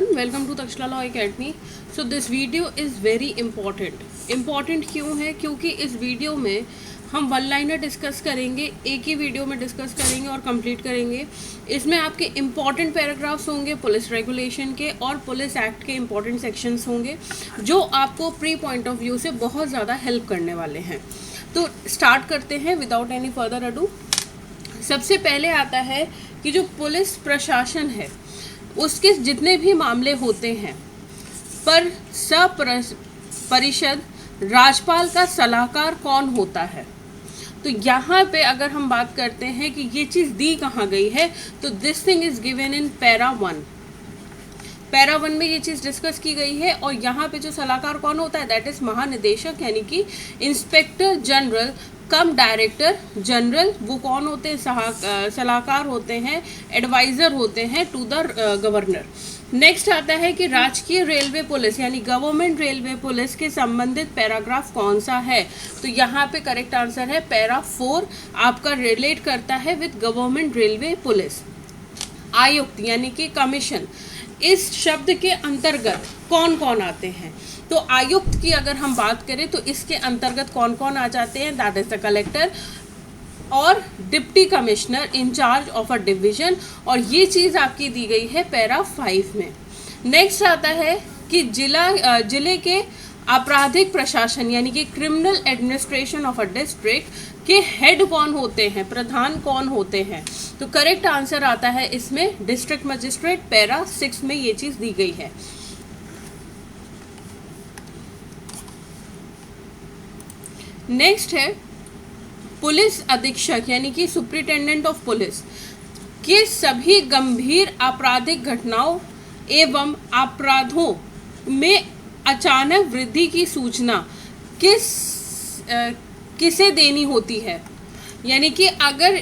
everyone, welcome to Takshashila law academy. So this video is very important क्यों है? क्योंकि इस वीडियो में हम वन लाइनर डिस्कस करेंगे, एक ही वीडियो में डिस्कस करेंगे और कंप्लीट करेंगे। इसमें आपके इम्पॉर्टेंट पैराग्राफ्स होंगे पुलिस रेगुलेशन के और पुलिस एक्ट के इम्पॉर्टेंट सेक्शंस होंगे जो आपको प्री पॉइंट ऑफ व्यू से बहुत ज़्यादा हेल्प करने वाले हैं। तो स्टार्ट करते हैं विदाउट एनी फर्दर अडू। सबसे पहले आता है कि जो पुलिस प्रशासन है उसके जितने भी मामले होते हैं पर परिषद राज्यपाल का सलाहकार कौन होता है। तो यहाँ पे अगर हम बात करते हैं कि ये चीज़ दी कहाँ गई है, तो this thing is given in para 1 में ये चीज़ डिस्कस की गई है। और यहाँ पे जो सलाहकार कौन होता है, दैट इज महानिदेशक यानी कि इंस्पेक्टर जनरल कम डायरेक्टर जनरल। वो कौन होते हैं? सलाहकार होते हैं, एडवाइज़र होते हैं टू द गवर्नर। नेक्स्ट आता है कि राजकीय रेलवे पुलिस यानी गवर्नमेंट रेलवे पुलिस के संबंधित पैराग्राफ कौन सा है। तो यहाँ पे करेक्ट आंसर है पैरा 4, आपका रिलेट करता है विद गवर्नमेंट रेलवे पुलिस। आयुक्त यानी कि कमीशन, इस शब्द के अंतर्गत कौन कौन आते हैं? तो आयुक्त की अगर हम बात करें तो इसके अंतर्गत कौन कौन आ जाते हैं, दैट इज द कलेक्टर और deputy commissioner in charge of a division. और ये चीज़ आपकी दी गई है पैरा 5 में। नेक्स्ट आता है कि जिले के आपराधिक प्रशासन यानी कि criminal administration of a district के हेड कौन होते हैं, प्रधान कौन होते हैं। तो करेक्ट आंसर आता है इसमें डिस्ट्रिक्ट मजिस्ट्रेट। पैरा 6 में ये चीज़ दी गई है। नेक्स्ट है पुलिस अधीक्षक यानी कि सुप्रिटेंडेंट ऑफ पुलिस के सभी गंभीर आपराधिक घटनाओं एवं अपराधों में अचानक वृद्धि की सूचना किसे देनी होती है। यानी कि अगर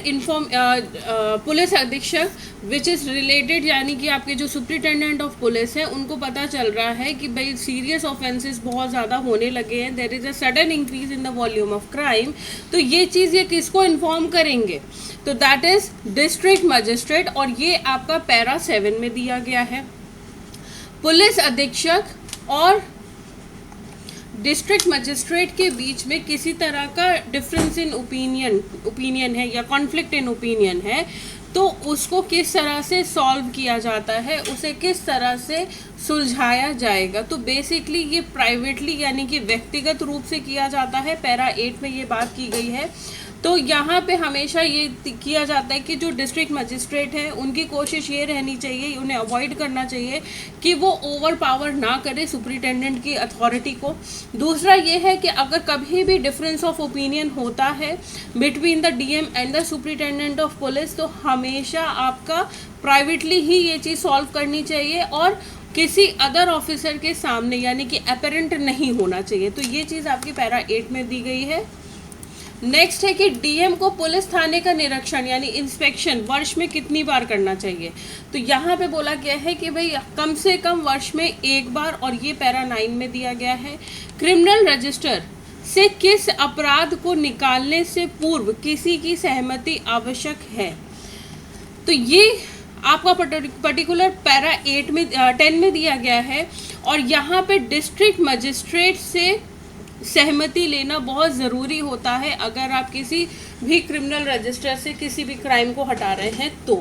पुलिस अधीक्षक विच इज़ रिलेटेड यानी कि आपके जो सुप्रिटेंडेंट ऑफ पुलिस है उनको पता चल रहा है कि भाई सीरियस ऑफेंसेस बहुत ज़्यादा होने लगे हैं, there is a sudden increase in the volume of crime, तो ये चीज़ ये किसको इन्फॉर्म करेंगे? तो दैट इज़ डिस्ट्रिक्ट मजिस्ट्रेट। और ये आपका पैरा 7 में दिया गया है। पुलिस अधीक्षक और डिस्ट्रिक्ट मजिस्ट्रेट के बीच में किसी तरह का डिफरेंस इन ओपिनियन है या कॉन्फ्लिक्ट इन ओपिनियन है, तो उसको किस तरह से सॉल्व किया जाता है, उसे किस तरह से सुलझाया जाएगा। तो बेसिकली ये प्राइवेटली यानी कि व्यक्तिगत रूप से किया जाता है। पैरा 8 में ये बात की गई है। तो यहाँ पे हमेशा ये किया जाता है कि जो डिस्ट्रिक्ट मजिस्ट्रेट है उनकी कोशिश ये रहनी चाहिए, उन्हें अवॉइड करना चाहिए कि वो ओवर पावर ना करे सुप्रिटेंडेंट की अथॉरिटी को। दूसरा ये है कि अगर कभी भी डिफरेंस ऑफ ओपिनियन होता है between the DM and the superintendent of police, तो हमेशा आपका प्राइवेटली ही ये चीज़ सॉल्व करनी चाहिए और किसी अदर ऑफिसर के सामने यानी कि अपेरेंट नहीं होना चाहिए। तो ये चीज़ आपकी पैरा 8 में दी गई है। नेक्स्ट है कि डीएम को पुलिस थाने का निरीक्षण यानी इंस्पेक्शन वर्ष में कितनी बार करना चाहिए। तो यहाँ पे बोला गया है कि भाई कम से कम वर्ष में 1 बार, और ये पैरा 9 में दिया गया है। क्रिमिनल रजिस्टर से किस अपराध को निकालने से पूर्व किसी की सहमति आवश्यक है। तो ये आपका पर्टिकुलर पैरा 10 में दिया गया है। और यहाँ पे डिस्ट्रिक्ट मजिस्ट्रेट से सहमति लेना बहुत ज़रूरी होता है अगर आप किसी भी क्रिमिनल रजिस्टर से किसी भी क्राइम को हटा रहे हैं तो।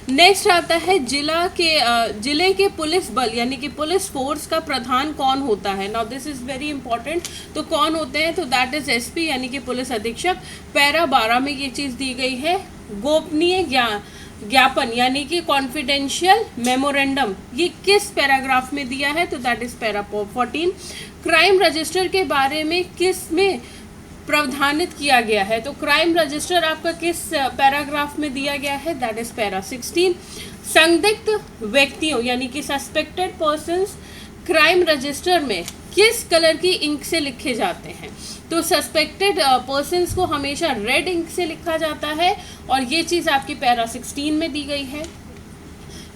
नेक्स्ट आता है जिले के पुलिस बल यानी कि पुलिस फोर्स का प्रधान कौन होता है। Now this is very important. तो कौन होते हैं? तो दैट इज़ एसपी यानी कि पुलिस अधीक्षक। पैरा 12 में ये चीज़ दी गई है। गोपनीय ज्ञापन यानी कि कॉन्फिडेंशियल मेमोरेंडम, ये किस पैराग्राफ में दिया है? तो that is para 14। Crime register के बारे में किस में प्रावधानित किया गया है? तो क्राइम रजिस्टर आपका किस पैराग्राफ में दिया गया है? That is para 16। संदिग्ध व्यक्तियों यानी कि सस्पेक्टेड पर्सन्स क्राइम रजिस्टर में किस कलर की इंक से लिखे जाते हैं? तो सस्पेक्टेड पर्सन्स को हमेशा रेड इंक से लिखा जाता है और ये चीज़ आपकी पैरा 16 में दी गई है।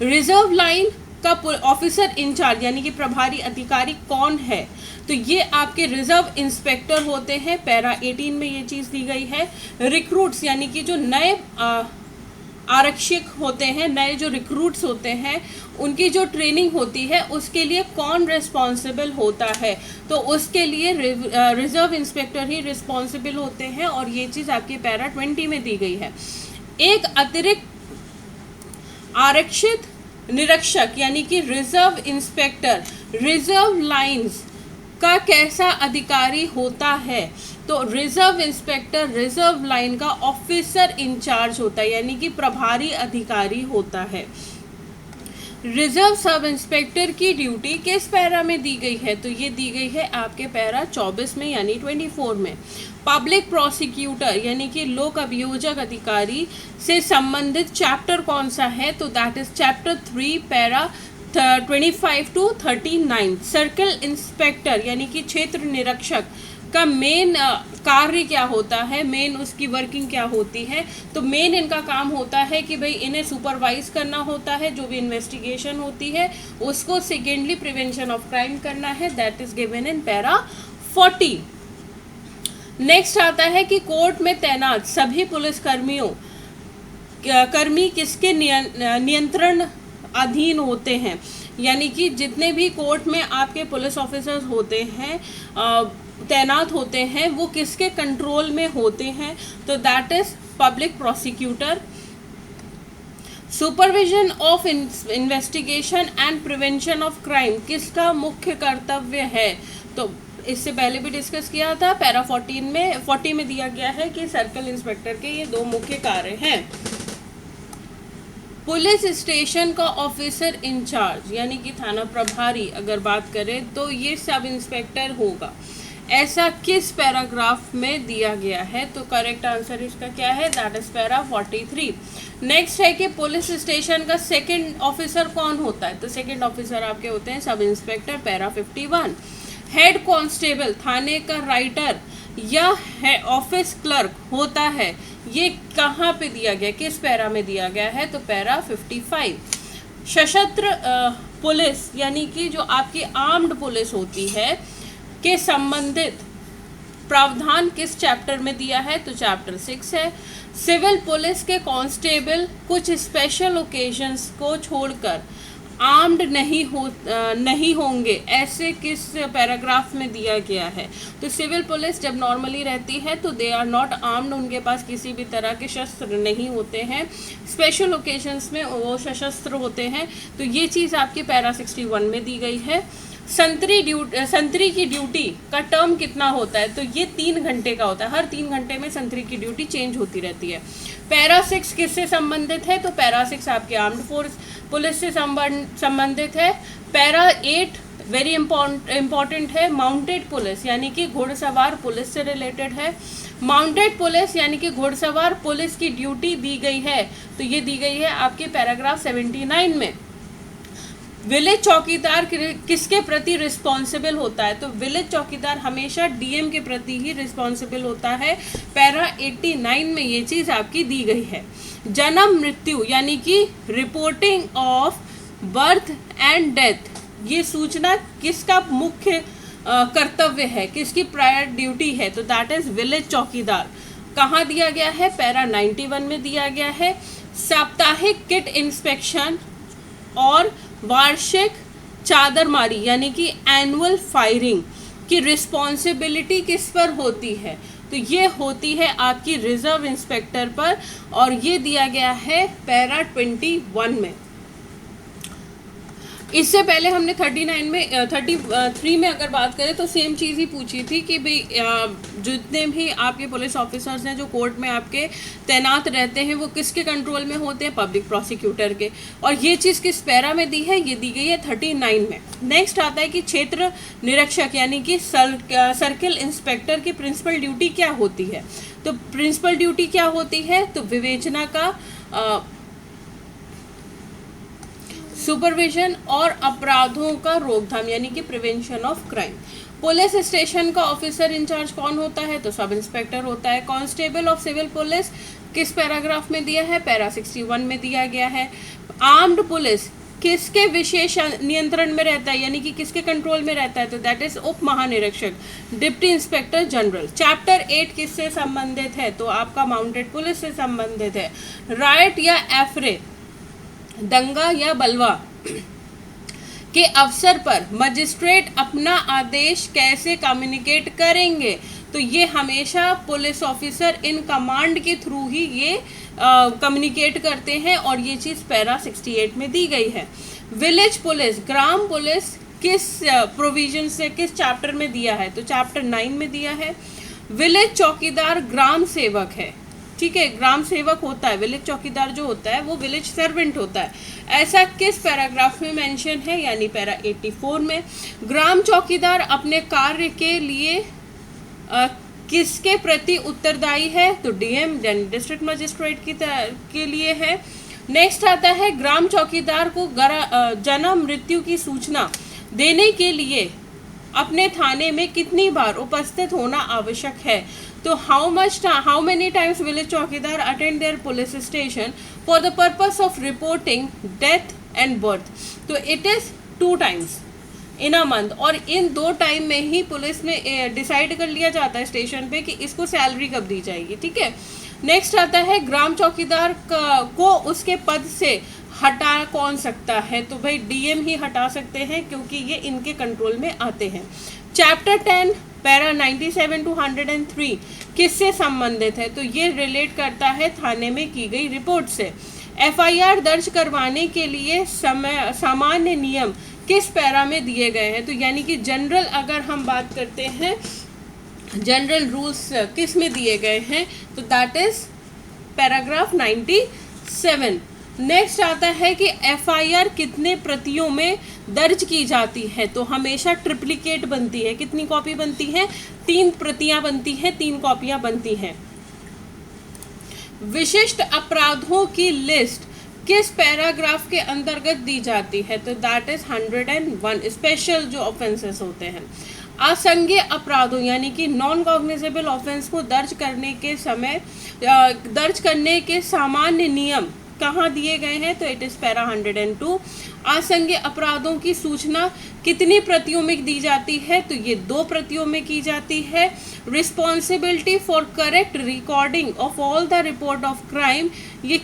रिजर्व लाइन का ऑफिसर इंचार्ज यानी कि प्रभारी अधिकारी कौन है? तो ये आपके रिजर्व इंस्पेक्टर होते हैं। पैरा 18 में ये चीज़ दी गई है। रिक्रूट्स यानी कि जो नए आरक्षक होते हैं, नए जो रिक्रूट्स होते हैं, उनकी जो ट्रेनिंग होती है उसके लिए कौन रिस्पॉन्सिबल होता है, तो उसके लिए रिजर्व इंस्पेक्टर ही रिस्पॉन्सिबल होते हैं, और ये चीज़ आपकी पैरा 20 में दी गई है। एक अतिरिक्त आरक्षित निरीक्षक यानी कि रिजर्व इंस्पेक्टर रिजर्व लाइंस का कैसा अधिकारी होता है, तो रिजर्व इंस्पेक्टर रिजर्व लाइन का ऑफिसर इंचार्ज होता है, यानी कि प्रभारी अधिकारी होता है। रिजर्व सब इंस्पेक्टर की ड्यूटी किस पैरा में दी गई है, तो ये दी गई है आपके पैरा 24 में यानी 24 में। पब्लिक प्रोसिक्यूटर यानी कि लोक अभियोजक अधिकारी से संबंधित चैप्टर कौन सा है, तो that is chapter 3 para 25 to 39। Circle inspector यानी कि क्षेत्र निरीक्षक का मेन कार्य क्या होता है, मेन उसकी वर्किंग क्या होती है, तो मेन इनका काम होता है कि भाई इन्हें सुपरवाइज करना होता है, जो भी इन्वेस्टिगेशन होती है उसको। सेकेंडली प्रिवेंशन ऑफ क्राइम करना है, that is given in para 40। Next आता है कि कोर्ट में तैनात सभी पुलिस कर्मी किसके नियंत्रण अधीन होते हैं, यानी कि जितने भी कोर्ट में आपके पुलिस ऑफिसर्स होते हैं, तैनात होते हैं, वो किसके कंट्रोल में होते हैं, तो that is public prosecutor. Supervision of investigation and prevention of crime किसका मुख्य कर्तव्य है, तो इससे पहले भी डिस्कस किया था, पैरा 40 में दिया गया है कि सर्कल इंस्पेक्टर के ये 2 मुख्य कार्य हैं। पुलिस स्टेशन का ऑफिसर इंचार्ज यानी कि थाना प्रभारी अगर बात करें तो ये सब इंस्पेक्टर होगा। ऐसा किस पैराग्राफ में दिया गया है, तो करेक्ट आंसर इसका क्या है, दैट इज पैरा 43। नेक्स्ट है कि पुलिस स्टेशन का सेकंड ऑफिसर कौन होता है, तो सेकंड ऑफिसर आपके होते हैं sub inspector, para 51। Head constable थाने का राइटर या ऑफिस क्लर्क होता है, ये कहाँ पे दिया गया, किस पैरा में दिया गया है, तो पैरा 55। सशस्त्र पुलिस यानी कि जो आपकी आर्म्ड पुलिस होती है के संबंधित प्रावधान किस चैप्टर में दिया है, तो चैप्टर 6 है। सिविल पुलिस के कांस्टेबल कुछ स्पेशल ओकेजन्स को छोड़कर आर्म्ड नहीं होंगे, ऐसे किस पैराग्राफ में दिया गया है, तो सिविल पुलिस जब नॉर्मली रहती है तो दे आर नॉट आर्म्ड, उनके पास किसी भी तरह के शस्त्र नहीं होते हैं, स्पेशल ओकेजन्स में वो सशस्त्र होते हैं, तो ये चीज़ आपकी पैरा 61 में दी गई है। संतरी की ड्यूटी का टर्म कितना होता है, तो ये 3 घंटे का होता है, हर 3 घंटे में संतरी की ड्यूटी चेंज होती रहती है। पैरा 6 किससे संबंधित है, तो पैरा 6 आपके आर्म्ड फोर्स पुलिस से संबंधित है। पैरा 8 वेरी इंपॉर्टेंट है, माउंटेड पुलिस यानी कि घुड़सवार पुलिस से रिलेटेड है। माउंटेड पुलिस यानी कि घुड़सवार पुलिस की ड्यूटी दी गई है, तो ये दी गई है आपके पैराग्राफ 79 में। विलेज चौकीदार किसके प्रति रिस्पॉन्सिबल होता है, तो विलेज चौकीदार हमेशा डीएम के प्रति ही रिस्पॉन्सिबल होता है, पैरा 89 में ये चीज़ आपकी दी गई है। जन्म मृत्यु यानी कि reporting of birth and death, ये सूचना किसका मुख्य कर्तव्य है, किसकी प्रायर ड्यूटी है, तो दैट इज विलेज चौकीदार। कहाँ दिया गया है, पैरा 91 में दिया गया है। साप्ताहिक किट इंस्पेक्शन और वार्षिक चादरमारी यानी कि एनुअल फायरिंग की रिस्पॉन्सिबिलिटी किस पर होती है, तो ये होती है आपकी रिजर्व इंस्पेक्टर पर, और ये दिया गया है पैरा 21 में। इससे पहले हमने 33 में अगर बात करें तो सेम चीज़ ही पूछी थी कि भाई जितने भी आपके पुलिस ऑफिसर्स हैं जो कोर्ट में आपके तैनात रहते हैं वो किसके कंट्रोल में होते हैं, पब्लिक प्रोसिक्यूटर के, और ये चीज़ किस पैरा में दी है, ये दी गई है 39 में। नेक्स्ट आता है कि क्षेत्र निरीक्षक यानी कि सर्किल इंस्पेक्टर की प्रिंसिपल ड्यूटी क्या होती है, तो प्रिंसिपल ड्यूटी क्या होती है, तो विवेचना का सुपरविजन और अपराधों का रोकथाम यानी कि prevention of crime. Police station का ऑफिसर इंचार्ज कौन होता है, तो सब इंस्पेक्टर होता है। कांस्टेबल ऑफ सिविल पुलिस किस पैराग्राफ में दिया है, पैरा 61 में दिया गया है। आर्म्ड पुलिस किसके विशेष नियंत्रण में रहता है, यानी कि किसके कंट्रोल में रहता है, तो दैट इज उप महानिरीक्षक, डिप्टी इंस्पेक्टर जनरल। चैप्टर 8 किससे संबंधित है, तो आपका माउंटेड पुलिस से संबंधित है। राइट या एफरे, दंगा या बलवा के अवसर पर मजिस्ट्रेट अपना आदेश कैसे कम्युनिकेट करेंगे, तो ये हमेशा पुलिस ऑफिसर इन कमांड के थ्रू ही ये कम्युनिकेट करते हैं, और ये चीज़ पैरा 68 में दी गई है। विलेज पुलिस, ग्राम पुलिस किस प्रोविजन से, किस चैप्टर में दिया है, तो चैप्टर 9 में दिया है। विलेज चौकीदार ग्राम सेवक है, ठीक है, ग्राम सेवक होता है, विलेज चौकीदार जो होता है वो विलेज सर्वेंट होता है, ऐसा किस पैराग्राफ में मेंशन है, यानी पैरा 84 में। ग्राम चौकीदार अपने कार्य के लिए किसके प्रति उत्तरदायी है, तो डीएम डिस्ट्रिक्ट मजिस्ट्रेट के लिए है। नेक्स्ट आता है ग्राम चौकीदार को जन्म मृत्यु की सूचना देने के लिए अपने थाने में कितनी बार उपस्थित होना आवश्यक है, तो how many times village chowkidar attend their police station for the purpose of reporting death and birth, तो it is 2 times in a month, और इन 2 टाइम में ही पुलिस में डिसाइड कर लिया जाता है स्टेशन पे कि इसको सैलरी कब दी जाएगी, ठीक है। नेक्स्ट आता है ग्राम चौकीदार को उसके पद से हटा कौन सकता है, तो भाई डीएम ही हटा सकते हैं क्योंकि ये इनके कंट्रोल में आते हैं। चैप्टर 10 पैरा 97 to 103 किससे संबंधित है, तो ये रिलेट करता है थाने में की गई रिपोर्ट से। एफआईआर दर्ज करवाने के लिए सामान्य नियम किस पैरा में दिए गए हैं, तो यानी कि जनरल अगर हम बात करते हैं जनरल रूल्स किस में दिए गए हैं, तो दैट इज पैराग्राफ 97। नेक्स्ट आता है कि एफआईआर कितने प्रतियों में दर्ज की जाती है, तो हमेशा ट्रिप्लिकेट बनती है, कितनी कॉपी बनती है, 3 प्रतियां बनती हैं, 3 कॉपियां बनती हैं। विशिष्ट अपराधों की लिस्ट किस पैराग्राफ के अंतर्गत दी जाती है, तो दैट इज 101 स्पेशल जो ऑफेंसेस होते हैं। असंज्ञेय अपराधों यानी कि नॉन कॉग्निजेबल ऑफेंस को दर्ज करने के सामान्य नियम कहाँ दिए गए हैं, तो इट इज पैरा 102। असंज्ञेय अपराधों की सूचना कितनी प्रतियों में दी जाती है, तो ये 2 प्रतियों में की जाती है। Responsibility for correct recording of all the report of crime, ये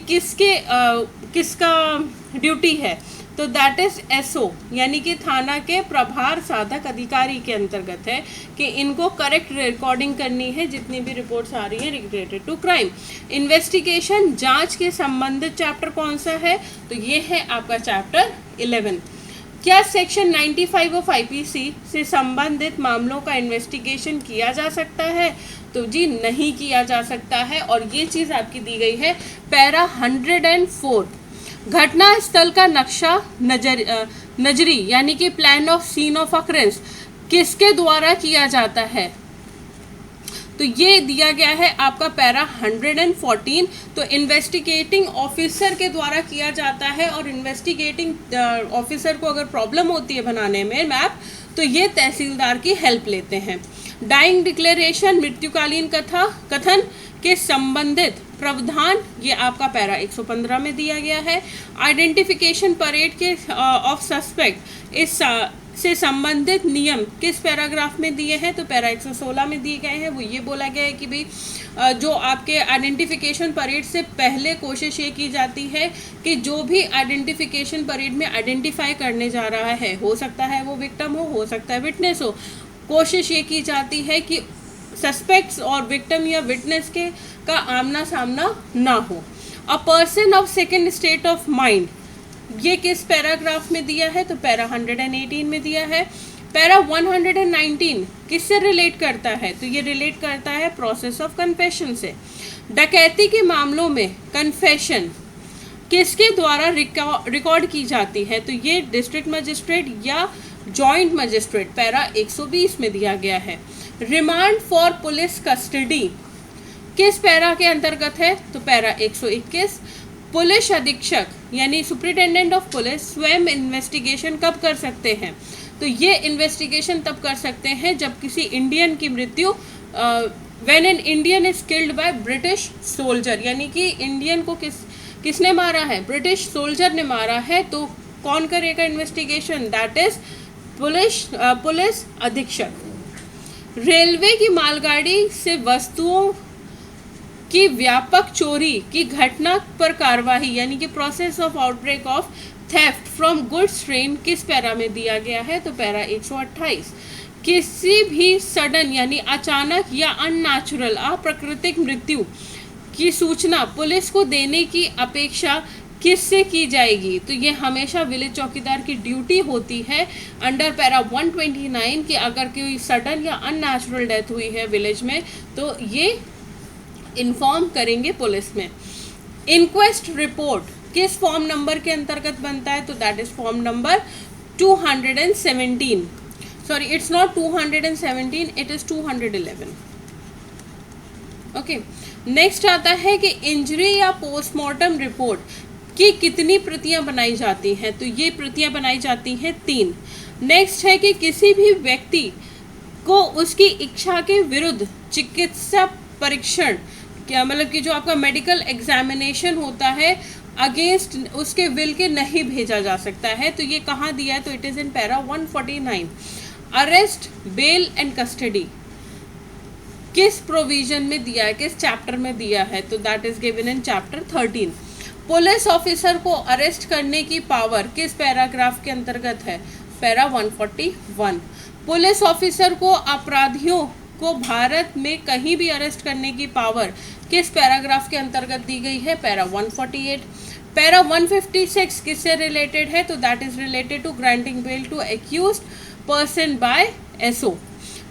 किसका ड्यूटी है, तो दैट इज एसओ, यानी कि थाना के प्रभार साधक अधिकारी के अंतर्गत है कि इनको करेक्ट रिकॉर्डिंग करनी है जितनी भी रिपोर्ट्स आ रही हैं रिलेटेड टू क्राइम। इन्वेस्टिगेशन जांच के संबंधित चैप्टर कौन सा है, तो ये है आपका चैप्टर 11। क्या सेक्शन 95 ऑफ आईपीसी से संबंधित मामलों का इन्वेस्टिगेशन किया जा सकता है, तो जी नहीं किया जा सकता है, और ये चीज़ आपकी दी गई है पैरा 104। घटना स्थल का नक्शा नजरी यानी कि plan of scene of occurrence किसके द्वारा किया जाता है, तो ये दिया गया है आपका पैरा 114। तो इन्वेस्टिगेटिंग ऑफिसर के द्वारा किया जाता है, और इन्वेस्टिगेटिंग ऑफिसर को अगर प्रॉब्लम होती है बनाने में मैप, तो ये तहसीलदार की हेल्प लेते हैं। डाइंग डिक्लेरेशन मृत्युकालीन कथन के संबंधित प्रावधान ये आपका पैरा 115 में दिया गया है। आइडेंटिफिकेशन परेड के ऑफ सस्पेक्ट इस से संबंधित नियम किस पैराग्राफ में दिए हैं, तो पैरा 116 में दिए गए हैं। वो ये बोला गया है कि भाई जो आपके आइडेंटिफिकेशन परेड से पहले कोशिश ये की जाती है कि जो भी आइडेंटिफिकेशन परेड में आइडेंटिफाई करने जा रहा है, हो सकता है वो विक्टिम हो सकता है विटनेस हो, कोशिश ये की जाती है कि सस्पेक्ट्स और विक्टिम या विटनेस के का आमना सामना ना हो। A person of second state of mind ये किस पैराग्राफ में दिया है, तो पैरा 118 में दिया है। पैरा 119 किससे रिलेट करता है, तो ये रिलेट करता है प्रोसेस ऑफ कन्फेशन से। डकैती के मामलों में कन्फेशन किसके द्वारा रिकॉर्ड की जाती है, तो ये डिस्ट्रिक्ट मजिस्ट्रेट या जॉइंट मजिस्ट्रेट पैरा 120 में दिया गया है। रिमांड फॉर पुलिस कस्टडी किस पैरा के अंतर्गत है, तो पैरा 121। पुलिस अधीक्षक यानी सुप्रिटेंडेंट ऑफ पुलिस स्वयं इन्वेस्टिगेशन कब कर सकते हैं, तो ये इन्वेस्टिगेशन तब कर सकते हैं जब किसी इंडियन की मृत्यु when an Indian is killed by British soldier, यानी कि इंडियन को किसने मारा है, ब्रिटिश सोल्जर ने मारा है, तो कौन करेगा इन्वेस्टिगेशन? दैट इज पुलिस अधीक्षक। रेलवे की मालगाड़ी से वस्तुओं की व्यापक चोरी की घटना पर कार्रवाई यानी कि process of outbreak of theft from goods train किस पैरा में दिया गया है? तो पैरा 128। किसी भी सडन यानी अचानक या अननेचुरल अप्राकृतिक मृत्यु की सूचना पुलिस को देने की अपेक्षा किससे की जाएगी? तो ये हमेशा विलेज चौकीदार की ड्यूटी होती है अंडर पैरा 129 कि अगर कोई सडन या अननेचुरल डेथ हुई है विलेज में तो ये इन्फॉर्म करेंगे पुलिस में। इंक्वेस्ट रिपोर्ट किस फॉर्म नंबर के अंतर्गत बनता है? तो that is form number 217। Sorry, it's not 217, it is 211। Okay, next आता है कि इंजरी या पोस्टमार्टम रिपोर्ट की कितनी प्रतियां बनाई जाती हैं? तो ये प्रतियां बनाई जाती हैं 3। नेक्स्ट है कि किसी भी व्यक्ति को उसकी इच्छा के विरुद्ध चिकित्सा परीक्षण, क्या मतलब कि जो आपका मेडिकल एग्जामिनेशन होता है, अगेंस्ट उसके विल के नहीं भेजा जा सकता है। तो ये कहाँ दिया है? तो it is in para 149। Arrest, bail and custody किस प्रोविजन में दिया है, किस चैप्टर में दिया है? तो that is given in chapter 13। Police officer को अरेस्ट करने की पावर किस पैराग्राफ के अंतर्गत है? पैरा 141। पुलिस ऑफिसर को अपराधियों को भारत में कहीं भी अरेस्ट करने की पावर किस पैराग्राफ के अंतर्गत दी गई है? पैरा 148। पैरा 156 किससे रिलेटेड है? तो that is related to granting bail to accused person by SO.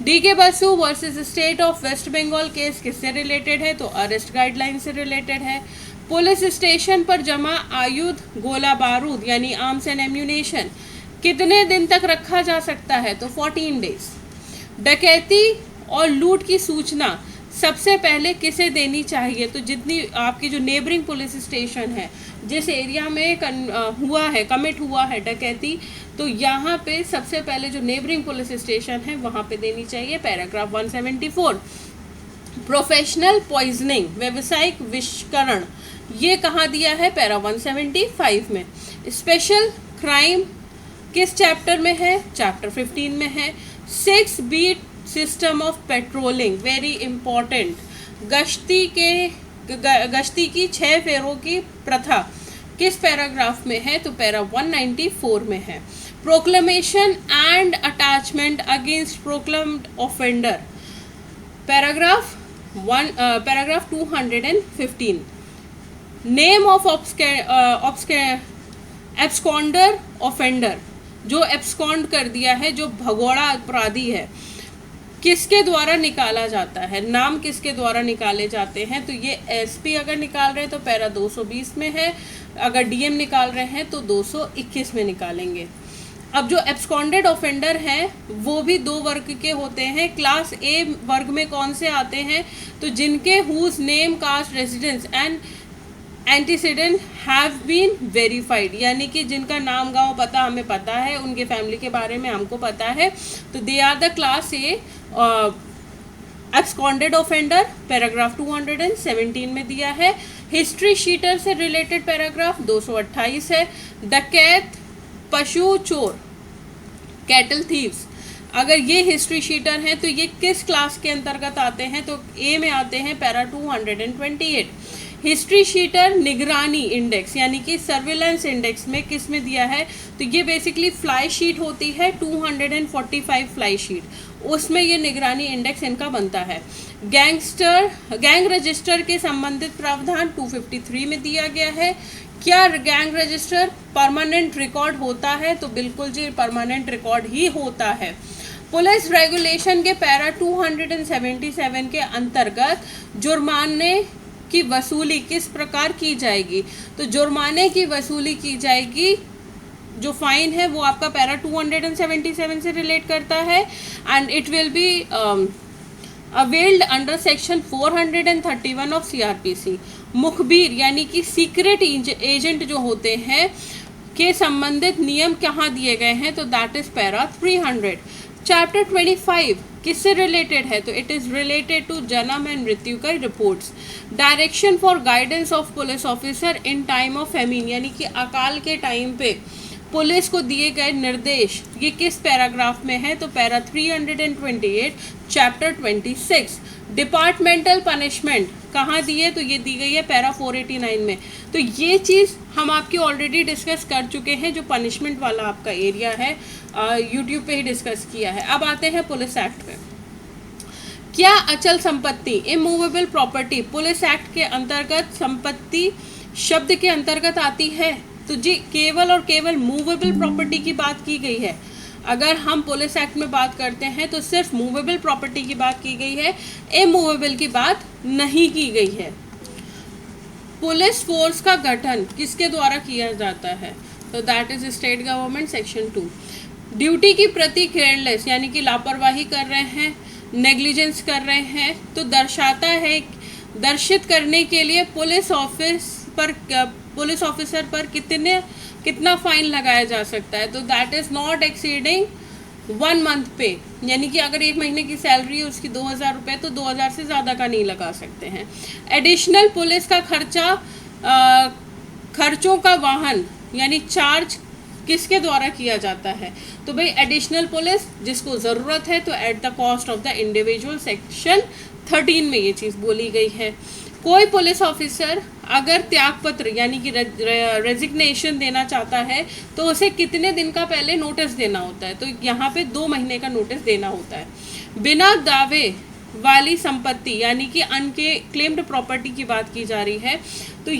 DK Basu versus state of West Bengal case किससे रिलेटेड है? तो अरेस्ट गाइडलाइन से रिलेटेड है। पुलिस स्टेशन पर जमा आयुध, गोला बारूद यानी आर्म्स एंड एम्यूनेशन कितने दिन तक रखा जा सकता है? तो 14 डेज। डकैती और लूट की सूचना सबसे पहले किसे देनी चाहिए? तो जितनी आपकी जो नेबरिंग पुलिस स्टेशन है, जिस एरिया में कमिट हुआ है डकैती, तो यहाँ पे सबसे पहले जो नेबरिंग पुलिस स्टेशन है वहाँ पे देनी चाहिए। पैराग्राफ 174। प्रोफेशनल पॉइजनिंग, व्यावसायिक विषकरण, ये कहाँ दिया है? पैरा 175 में। स्पेशल क्राइम किस चैप्टर में है? चैप्टर 15 में है। 6 beat system of patrolling, very important. गश्ती की 6 फेरों की प्रथा किस पैराग्राफ में है? तो पैरा 194 में है। Proclamation and attachment against proclaimed offender, paragraph 215। Name of absconder offender, जो एब्सकॉन्ड कर दिया है, जो भगोड़ा अपराधी है, किसके द्वारा निकाला जाता है? नाम किसके द्वारा निकाले जाते हैं? तो ये एसपी अगर निकाल रहे हैं तो पैरा 220 में है, अगर डीएम निकाल रहे हैं तो 221 में निकालेंगे। अब जो एब्सकॉन्डेड ऑफेंडर हैं वो भी 2 वर्ग के होते हैं। क्लास ए वर्ग में कौन से आते हैं? तो जिनके whose name, caste, residence and antecedent have been verified, यानी कि जिनका नाम, गांव, पता हमें पता है, उनके फैमिली के बारे में हमको पता है, तो they are the class A absconded offender. Paragraph 217 में दिया है। हिस्ट्री शीटर से रिलेटेड पैराग्राफ 228 है। डकैत, पशु चोर, कैटल थीव्स, अगर ये हिस्ट्री शीटर हैं तो ये किस क्लास के अंतर्गत आते हैं? तो ए में आते हैं, पैरा 228। हिस्ट्री शीटर निगरानी इंडेक्स यानी कि सर्विलेंस इंडेक्स में किस में दिया है? तो ये बेसिकली फ्लाई शीट होती है, 245 फ्लाई शीट, उसमें ये निगरानी इंडेक्स इनका बनता है। गैंग रजिस्टर के संबंधित प्रावधान 253 में दिया गया है। क्या गैंग रजिस्टर परमानेंट रिकॉर्ड होता है? तो बिल्कुल जी, परमानेंट रिकॉर्ड ही होता है। पुलिस रेगुलेशन के पैरा 277 के अंतर्गत जुर्माने की वसूली किस प्रकार की जाएगी? तो जुर्माने की वसूली की जाएगी, जो फाइन है वो आपका पैरा 277 से रिलेट करता है, and it will be availed under section 431 of CrPC. मुखबिर यानी कि सीक्रेट एजेंट जो होते हैं के संबंधित नियम कहाँ दिए गए हैं? तो दैट इज पैरा 300। चैप्टर 25 किससे रिलेटेड है? तो इट इज रिलेटेड टू जन्म एंड मृत्यु का reports. Direction for guidance of police officer in time of famine, यानी कि अकाल के टाइम पे पुलिस को दिए गए निर्देश ये किस पैराग्राफ में है? तो पैरा 328 चैप्टर 26। डिपार्टमेंटल पनिशमेंट कहाँ दी है? तो ये दी गई है पैरा 489 में। तो ये चीज़ हम आपकी ऑलरेडी डिस्कस कर चुके हैं, जो पनिशमेंट वाला आपका एरिया है यूट्यूब पे ही डिस्कस किया है। अब आते हैं पुलिस एक्ट पे। क्या अचल संपत्ति इमूवेबल प्रॉपर्टी पुलिस एक्ट के अंतर्गत संपत्ति शब्द के अंतर्गत आती है? तो जी केवल और केवल मूवेबल प्रॉपर्टी की बात की गई है। अगर हम पुलिस एक्ट में बात करते हैं तो सिर्फ मूवेबल प्रॉपर्टी की बात की गई है, इमूवेबल की बात नहीं की गई है। पुलिस फोर्स का गठन किसके द्वारा किया जाता है? तो that is state government. Section 2। Duty की प्रति केयरलेस यानी कि लापरवाही कर रहे हैं, नेग्लिजेंस कर रहे हैं, तो दर्शाता है, दर्शित करने के लिए पुलिस ऑफिसर पर कितना फाइन लगाया जा सकता है? तो that is not exceeding 1 month पे, यानी कि अगर 1 महीने की सैलरी है उसकी 2000 रुपये, तो 2000 से ज़्यादा का नहीं लगा सकते हैं। एडिशनल पुलिस का खर्चों का वाहन यानी चार्ज किसके द्वारा किया जाता है? तो भाई एडिशनल पुलिस जिसको ज़रूरत है, तो at the cost of the individual. Section 13 में ये चीज़ बोली गई है। कोई पुलिस ऑफिसर अगर त्यागपत्र यानी कि रेजिग्नेशन देना चाहता है तो उसे कितने दिन का पहले नोटिस देना होता है? तो यहाँ पे 2 महीने का नोटिस देना होता है। बिना दावे वाली संपत्ति यानी कि अनक्लेम्ड प्रॉपर्टी की बात की जा रही है, तो